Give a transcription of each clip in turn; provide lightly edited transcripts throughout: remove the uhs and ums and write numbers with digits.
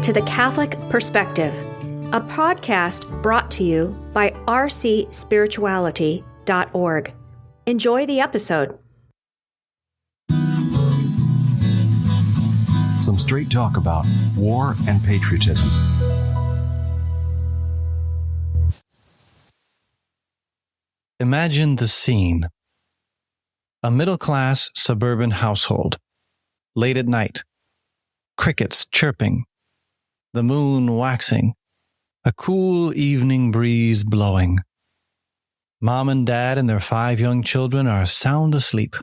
to The Catholic Perspective, a podcast brought to you by rcspirituality.org. Enjoy the episode. Some straight talk about war and patriotism. Imagine the scene. A middle-class suburban household. Late at night. Crickets chirping. The moon waxing. A cool evening breeze blowing. Mom and Dad and their 5 young children are sound asleep.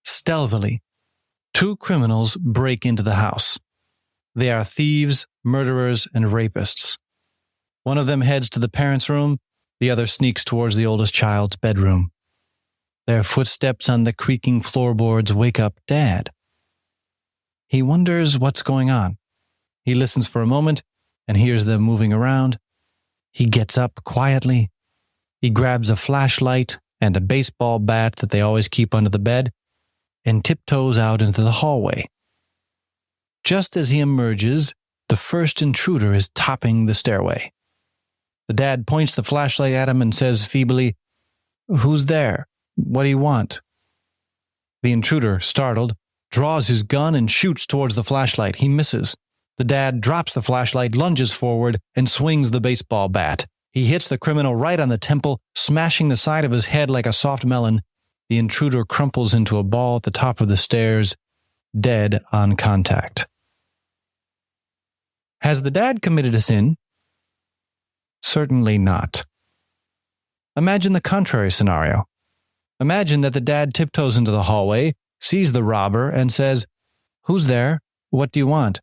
Stealthily, 2 criminals break into the house. They are thieves, murderers, and rapists. One of them heads to the parents' room, the other sneaks towards the oldest child's bedroom. Their footsteps on the creaking floorboards wake up Dad. He wonders what's going on. He listens for a moment and hears them moving around. He gets up quietly. He grabs a flashlight and a baseball bat that they always keep under the bed and tiptoes out into the hallway. Just as he emerges, the first intruder is topping the stairway. The dad points the flashlight at him and says feebly, "Who's there? What do you want?" The intruder, startled, draws his gun and shoots towards the flashlight. He misses. The dad drops the flashlight, lunges forward, and swings the baseball bat. He hits the criminal right on the temple, smashing the side of his head like a soft melon. The intruder crumples into a ball at the top of the stairs, dead on contact. Has the dad committed a sin? Certainly not. Imagine the contrary scenario. Imagine that the dad tiptoes into the hallway, sees the robber, and says, "Who's there? What do you want?"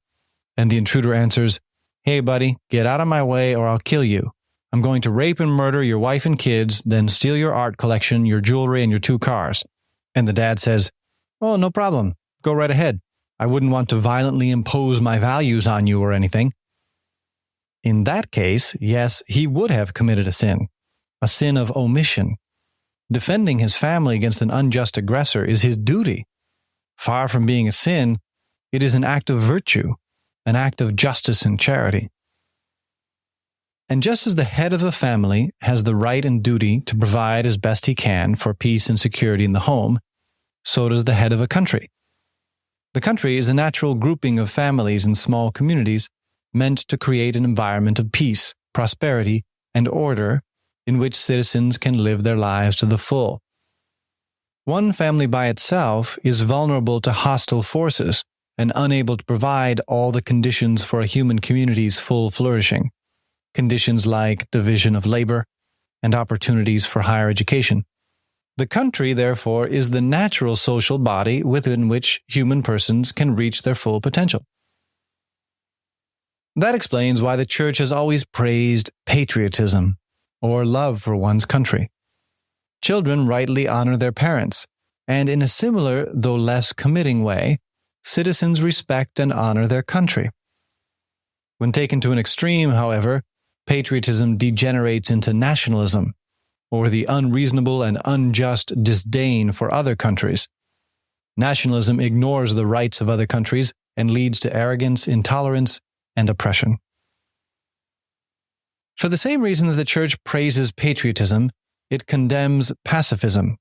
And the intruder answers, "Hey, buddy, get out of my way or I'll kill you. I'm going to rape and murder your wife and kids, then steal your art collection, your jewelry, and your 2 cars. And the dad says, "Oh, no problem. Go right ahead. I wouldn't want to violently impose my values on you or anything." In that case, yes, he would have committed a sin of omission. Defending his family against an unjust aggressor is his duty. Far from being a sin, it is an act of virtue, an act of justice and charity. And just as the head of a family has the right and duty to provide as best he can for peace and security in the home, so does the head of a country. The country is a natural grouping of families and small communities meant to create an environment of peace, prosperity, and order in which citizens can live their lives to the full. One family by itself is vulnerable to hostile forces and unable to provide all the conditions for a human community's full flourishing. Conditions like division of labor and opportunities for higher education. The country, therefore, is the natural social body within which human persons can reach their full potential. That explains why the Church has always praised patriotism, or love for one's country. Children rightly honor their parents, and in a similar, though less committing way, citizens respect and honor their country. When taken to an extreme, however, patriotism degenerates into nationalism, or the unreasonable and unjust disdain for other countries. Nationalism ignores the rights of other countries and leads to arrogance, intolerance, and oppression. For the same reason that the Church praises patriotism, it condemns pacifism,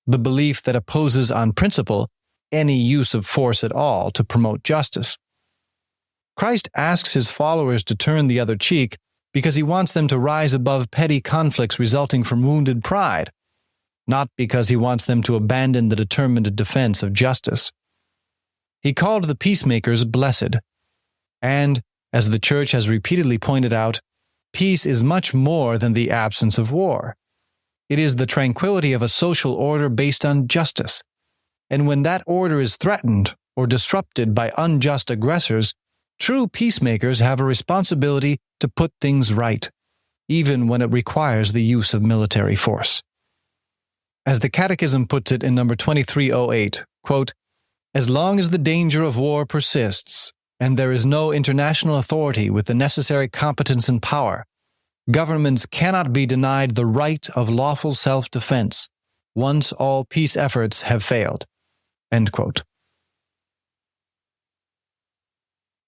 the belief that opposes on principle any use of force at all to promote justice. Christ asks his followers to turn the other cheek because he wants them to rise above petty conflicts resulting from wounded pride, not because he wants them to abandon the determined defense of justice. He called the peacemakers blessed, and, as the Church has repeatedly pointed out, peace is much more than the absence of war. It is the tranquility of a social order based on justice. And when that order is threatened or disrupted by unjust aggressors, true peacemakers have a responsibility to put things right, even when it requires the use of military force. As the Catechism puts it in number 2308, quote, "As long as the danger of war persists, and there is no international authority with the necessary competence and power, governments cannot be denied the right of lawful self-defense, once all peace efforts have failed." End quote.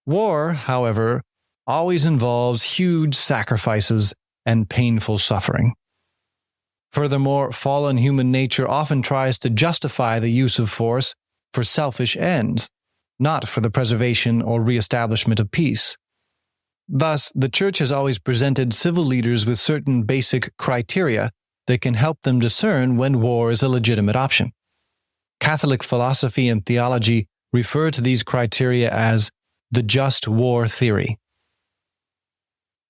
War, however, always involves huge sacrifices and painful suffering. Furthermore, fallen human nature often tries to justify the use of force for selfish ends, not for the preservation or reestablishment of peace. Thus, the Church has always presented civil leaders with certain basic criteria that can help them discern when war is a legitimate option. Catholic philosophy and theology refer to these criteria as the just war theory.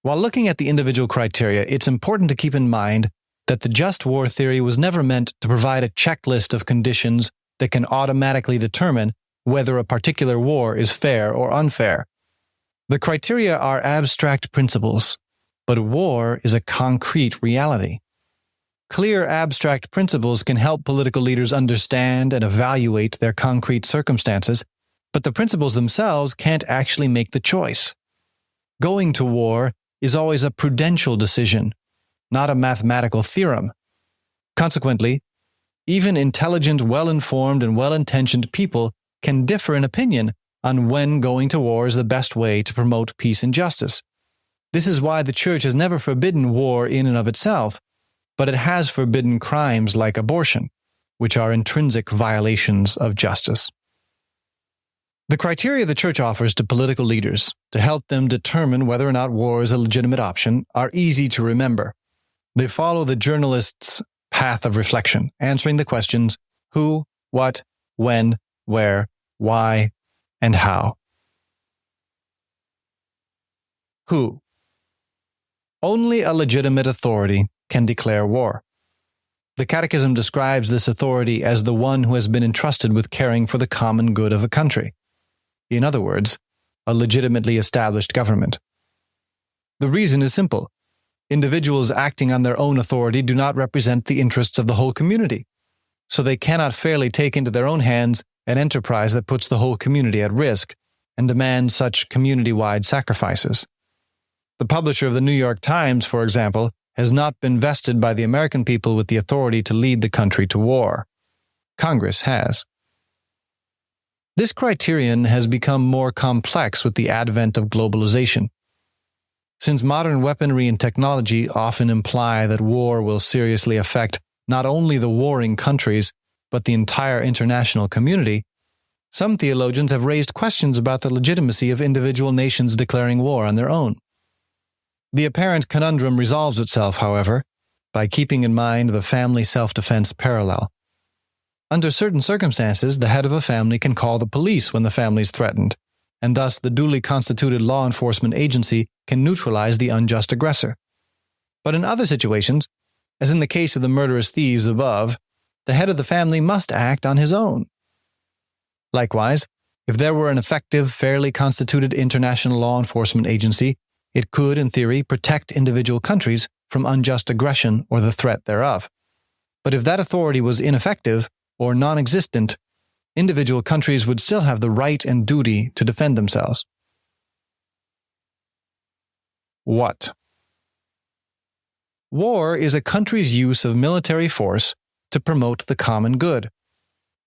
While looking at the individual criteria, it's important to keep in mind that the just war theory was never meant to provide a checklist of conditions that can automatically determine whether a particular war is fair or unfair. The criteria are abstract principles, but war is a concrete reality. Clear abstract principles can help political leaders understand and evaluate their concrete circumstances, but the principles themselves can't actually make the choice. Going to war is always a prudential decision, not a mathematical theorem. Consequently, even intelligent, well-informed, and well-intentioned people can differ in opinion on when going to war is the best way to promote peace and justice. This is why the Church has never forbidden war in and of itself, but it has forbidden crimes like abortion, which are intrinsic violations of justice. The criteria the Church offers to political leaders to help them determine whether or not war is a legitimate option are easy to remember. They follow the journalist's path of reflection, answering the questions who, what, when, where, why, and how. Who? Only a legitimate authority can declare war. The Catechism describes this authority as the one who has been entrusted with caring for the common good of a country. In other words, a legitimately established government. The reason is simple. Individuals acting on their own authority do not represent the interests of the whole community, so they cannot fairly take into their own hands an enterprise that puts the whole community at risk and demand such community-wide sacrifices. The publisher of the New York Times, for example, has not been vested by the American people with the authority to lead the country to war. Congress has. This criterion has become more complex with the advent of globalization. Since modern weaponry and technology often imply that war will seriously affect not only the warring countries, but the entire international community, some theologians have raised questions about the legitimacy of individual nations declaring war on their own. The apparent conundrum resolves itself, however, by keeping in mind the family self-defense parallel. Under certain circumstances, the head of a family can call the police when the family is threatened, and thus the duly constituted law enforcement agency can neutralize the unjust aggressor. But in other situations, as in the case of the murderous thieves above, the head of the family must act on his own. Likewise, if there were an effective, fairly constituted international law enforcement agency, it could, in theory, protect individual countries from unjust aggression or the threat thereof. But if that authority was ineffective or non-existent, individual countries would still have the right and duty to defend themselves. What? War is a country's use of military force to promote the common good,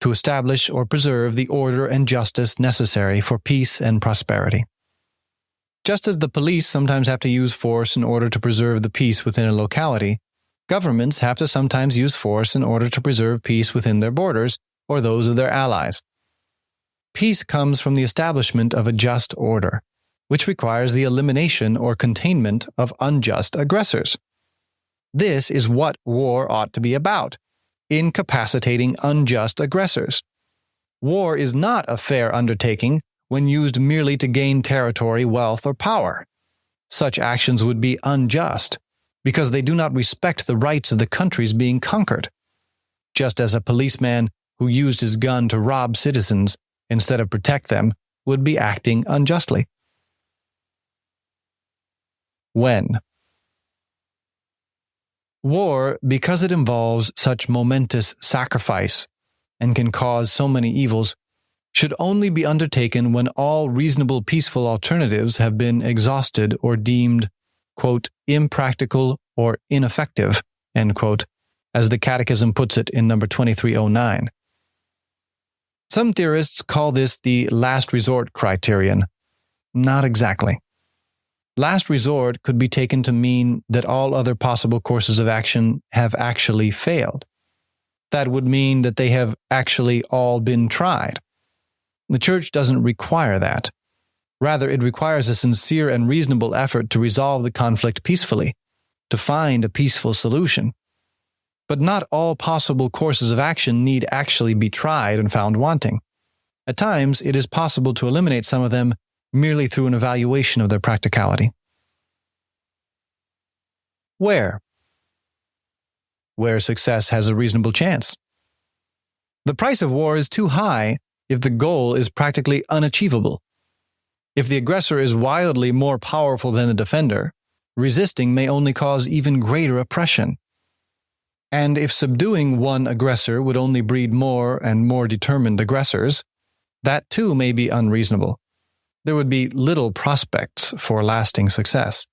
to establish or preserve the order and justice necessary for peace and prosperity. Just as the police sometimes have to use force in order to preserve the peace within a locality, governments have to sometimes use force in order to preserve peace within their borders or those of their allies. Peace comes from the establishment of a just order, which requires the elimination or containment of unjust aggressors. This is what war ought to be about, incapacitating unjust aggressors. War is not a fair undertaking when used merely to gain territory, wealth, or power. Such actions would be unjust, because they do not respect the rights of the countries being conquered. Just as a policeman who used his gun to rob citizens instead of protect them would be acting unjustly. When? War, because it involves such momentous sacrifice and can cause so many evils, should only be undertaken when all reasonable peaceful alternatives have been exhausted or deemed, quote, impractical or ineffective, end quote, as the Catechism puts it in number 2309. Some theorists call this the last resort criterion, not exactly. Last resort could be taken to mean that all other possible courses of action have actually failed. That would mean that they have actually all been tried. The Church doesn't require that. Rather, it requires a sincere and reasonable effort to resolve the conflict peacefully, to find a peaceful solution. But not all possible courses of action need actually be tried and found wanting. At times, it is possible to eliminate some of them merely through an evaluation of their practicality. Where success has a reasonable chance. The price of war is too high if the goal is practically unachievable. If the aggressor is wildly more powerful than the defender, resisting may only cause even greater oppression. And if subduing one aggressor would only breed more and more determined aggressors, that too may be unreasonable. There would be little prospects for lasting success.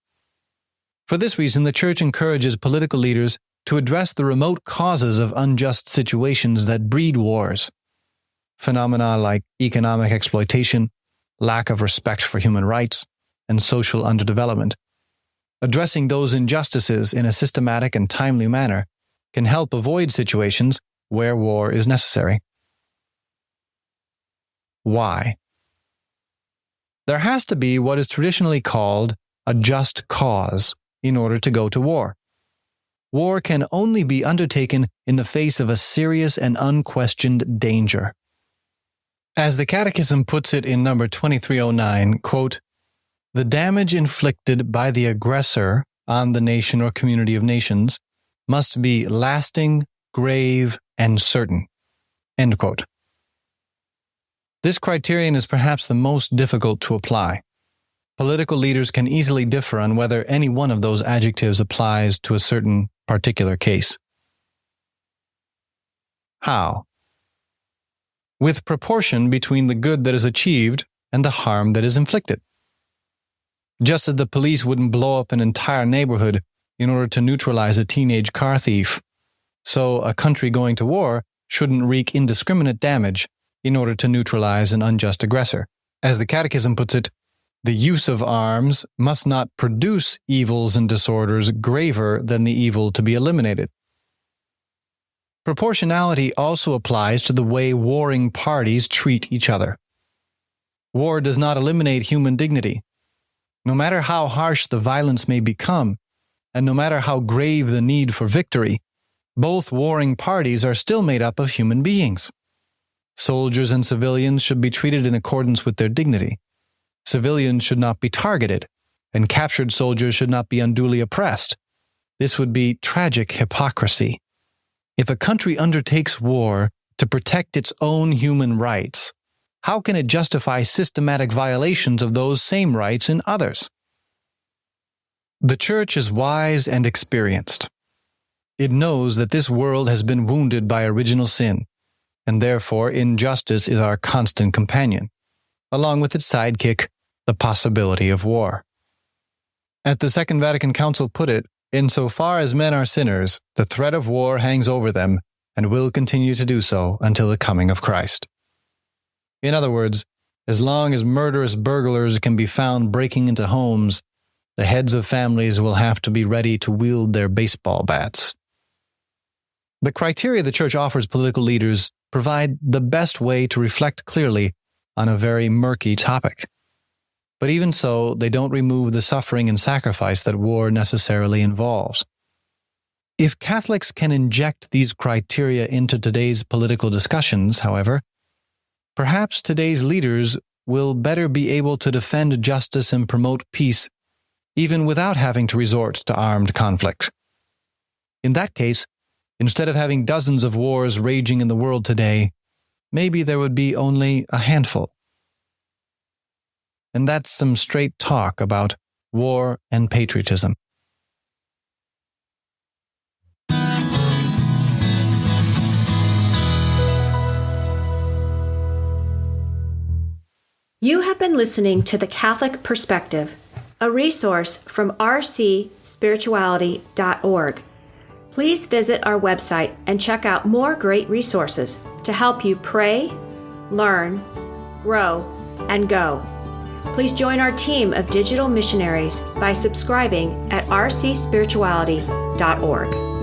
For this reason, the Church encourages political leaders to address the remote causes of unjust situations that breed wars. Phenomena like economic exploitation, lack of respect for human rights, and social underdevelopment. Addressing those injustices in a systematic and timely manner can help avoid situations where war is necessary. Why? There has to be what is traditionally called a just cause in order to go to war. War can only be undertaken in the face of a serious and unquestioned danger. As the Catechism puts it in number 2309, quote, "The damage inflicted by the aggressor on the nation or community of nations must be lasting, grave, and certain." End quote. This criterion is perhaps the most difficult to apply. Political leaders can easily differ on whether any one of those adjectives applies to a certain particular case. How? With proportion between the good that is achieved and the harm that is inflicted. Just as the police wouldn't blow up an entire neighborhood in order to neutralize a teenage car thief, so a country going to war shouldn't wreak indiscriminate damage in order to neutralize an unjust aggressor. As the Catechism puts it, the use of arms must not produce evils and disorders graver than the evil to be eliminated. Proportionality also applies to the way warring parties treat each other. War does not eliminate human dignity. No matter how harsh the violence may become, and no matter how grave the need for victory, both warring parties are still made up of human beings. Soldiers and civilians should be treated in accordance with their dignity. Civilians should not be targeted, and captured soldiers should not be unduly oppressed. This would be tragic hypocrisy. If a country undertakes war to protect its own human rights, how can it justify systematic violations of those same rights in others? The Church is wise and experienced. It knows that this world has been wounded by original sin, and therefore injustice is our constant companion, along with its sidekick, the possibility of war. As the Second Vatican Council put it, insofar as men are sinners, the threat of war hangs over them and will continue to do so until the coming of Christ. In other words, as long as murderous burglars can be found breaking into homes, the heads of families will have to be ready to wield their baseball bats. The criteria the Church offers political leaders provide the best way to reflect clearly on a very murky topic. But even so, they don't remove the suffering and sacrifice that war necessarily involves. If Catholics can inject these criteria into today's political discussions, however, perhaps today's leaders will better be able to defend justice and promote peace, even without having to resort to armed conflict. In that case, instead of having dozens of wars raging in the world today, maybe there would be only a handful. And that's some straight talk about war and patriotism. You have been listening to The Catholic Perspective, a resource from rcspirituality.org. Please visit our website and check out more great resources to help you pray, learn, grow, and go. Please join our team of digital missionaries by subscribing at rcspirituality.org.